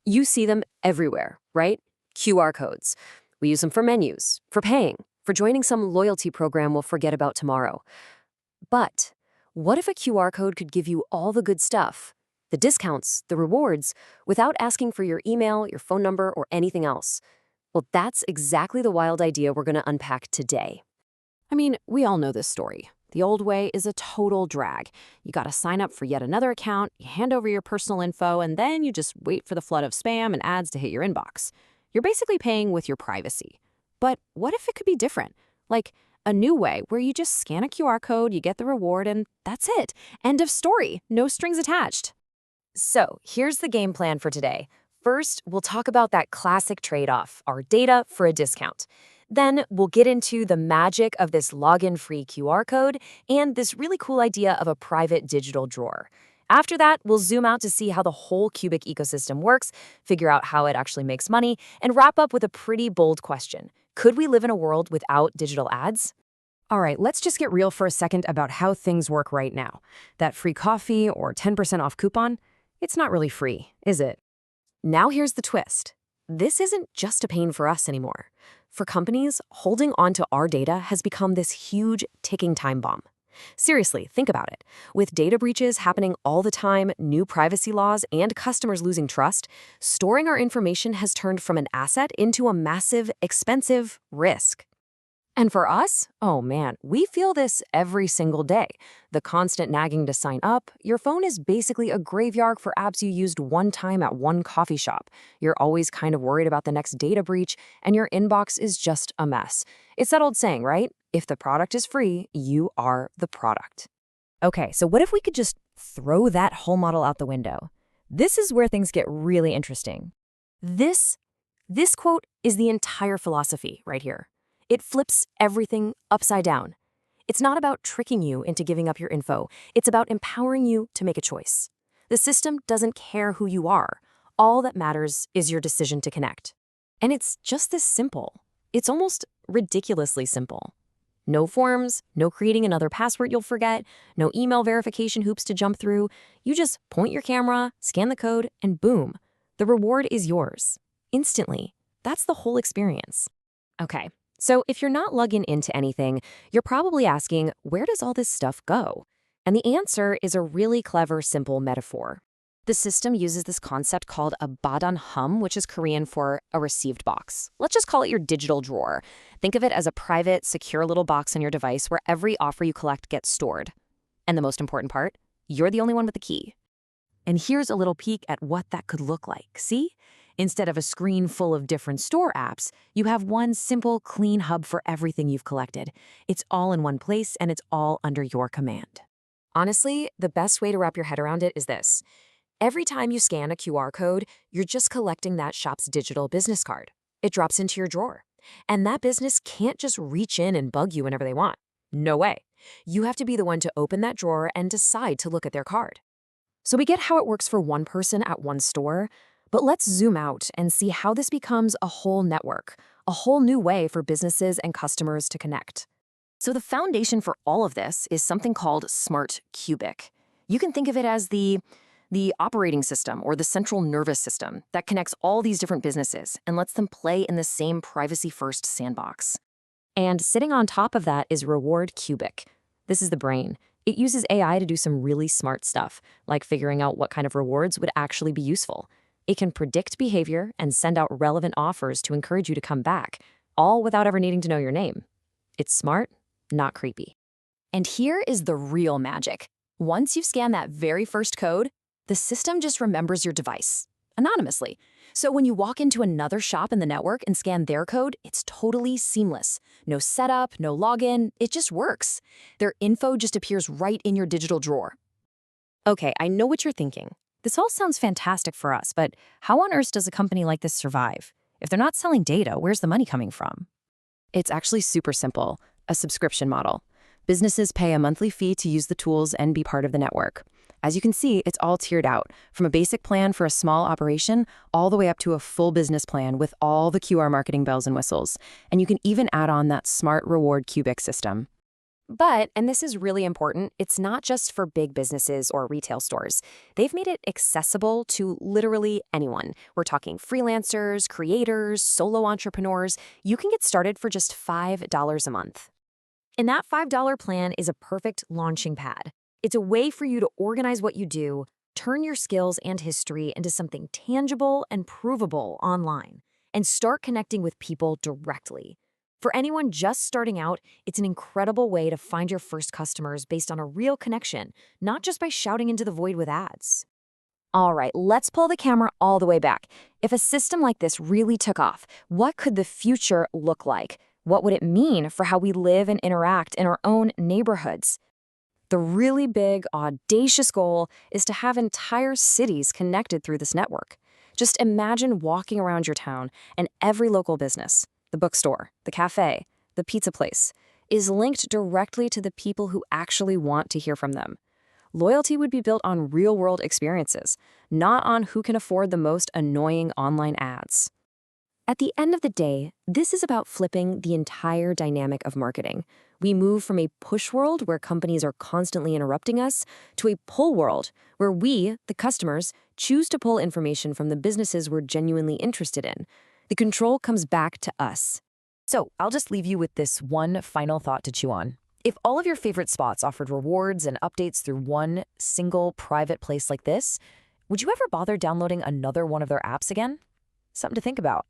You see them everywhere, right? QR codes. We use them for menus, for paying, for joining some loyalty program we'll forget about tomorrow. But what if a QR code could give you all the good stuff, the discounts, the rewards, without asking for your email, your phone number, or anything else? Well, that's exactly the wild idea we're going to unpack today. I mean, we all know this story. The old way is a total drag. You gotta sign up for yet another account, you hand over your personal info, and then you just wait for the flood of spam and ads to hit your inbox. You're basically paying with your privacy. But what if it could be different? Like a new way where you just scan a QR code, you get the reward, and that's it. End of story. No strings attached. So here's the game plan for today. First, we'll talk about that classic trade-off, our data for a discount. Then we'll get into the magic of this login-free QR code and this really cool idea of a private digital drawer. After that, we'll zoom out to see how the whole Cubic ecosystem works, figure out how it actually makes money, and wrap up with a pretty bold question. Could we live in a world without digital ads? All right, let's just get real for a second about how things work right now. That free coffee or 10% off coupon, it's not really free, is it? Now here's the twist. This isn't just a pain for us anymore. For companies, holding onto our data has become this huge ticking time bomb. Seriously, think about it. With data breaches happening all the time, new privacy laws, and customers losing trust, storing our information has turned from an asset into a massive, expensive risk. And for us, oh man, we feel this every single day. The constant nagging to sign up, your phone is basically a graveyard for apps you used one time at one coffee shop. You're always kind of worried about the next data breach, and your inbox is just a mess. It's that old saying, right? If the product is free, you are the product. Okay, so what if we could just throw that whole model out the window? This is where things get really interesting. This quote is the entire philosophy right here. It flips everything upside down. It's not about tricking you into giving up your info. It's about empowering you to make a choice. The system doesn't care who you are. All that matters is your decision to connect. And it's just this simple. It's almost ridiculously simple. No forms, no creating another password you'll forget, no email verification hoops to jump through. You just point your camera, scan the code, and boom, the reward is yours. Instantly. That's the whole experience. Okay. So if you're not logging into anything, you're probably asking, where does all this stuff go? And the answer is a really clever, simple metaphor. The system uses this concept called a badanhum, which is Korean for a received box. Let's just call it your digital drawer. Think of it as a private, secure little box on your device where every offer you collect gets stored. And the most important part, you're the only one with the key. And here's a little peek at what that could look like. See? Instead of a screen full of different store apps, you have one simple, clean hub for everything you've collected. It's all in one place, and it's all under your command. Honestly, the best way to wrap your head around it is this. Every time you scan a QR code, you're just collecting that shop's digital business card. It drops into your drawer. And that business can't just reach in and bug you whenever they want. No way. You have to be the one to open that drawer and decide to look at their card. So we get how it works for one person at one store, but let's zoom out and see how this becomes a whole network, a whole new way for businesses and customers to connect. So the foundation for all of this is something called Smart Cubic. You can think of it as the operating system or the central nervous system that connects all these different businesses and lets them play in the same privacy-first sandbox. And sitting on top of that is Rewardcubic. This is the brain. It uses AI to do some really smart stuff, like figuring out what kind of rewards would actually be useful. It can predict behavior and send out relevant offers to encourage you to come back, all without ever needing to know your name. It's smart, not creepy. And here is the real magic. Once you've scanned that very first code, the system just remembers your device, anonymously. So when you walk into another shop in the network and scan their code, it's totally seamless. No setup, no login, it just works. Their info just appears right in your digital drawer. Okay, I know what you're thinking. This all sounds fantastic for us, but how on earth does a company like this survive? If they're not selling data, where's the money coming from? It's actually super simple, a subscription model. Businesses pay a monthly fee to use the tools and be part of the network. As you can see, it's all tiered out, from a basic plan for a small operation all the way up to a full business plan with all the QR marketing bells and whistles. And you can even add on that smart Rewardcubic system. But, and this is really important, it's not just for big businesses or retail stores. They've made it accessible to literally anyone. We're talking freelancers, creators, solo entrepreneurs. You can get started for just $5 a month. And that $5 plan is a perfect launching pad. It's a way for you to organize what you do, turn your skills and history into something tangible and provable online, and start connecting with people directly. For anyone just starting out, it's an incredible way to find your first customers based on a real connection, not just by shouting into the void with ads. All right, let's pull the camera all the way back. If a system like this really took off, what could the future look like? What would it mean for how we live and interact in our own neighborhoods? The really big, audacious goal is to have entire cities connected through this network. Just imagine walking around your town and every local business, the bookstore, the cafe, the pizza place, is linked directly to the people who actually want to hear from them. Loyalty would be built on real-world experiences, not on who can afford the most annoying online ads. At the end of the day, this is about flipping the entire dynamic of marketing. We move from a push world where companies are constantly interrupting us to a pull world where we, the customers, choose to pull information from the businesses we're genuinely interested in. The control comes back to us. So I'll just leave you with this one final thought to chew on. If all of your favorite spots offered rewards and updates through one single private place like this, would you ever bother downloading another one of their apps again? Something to think about.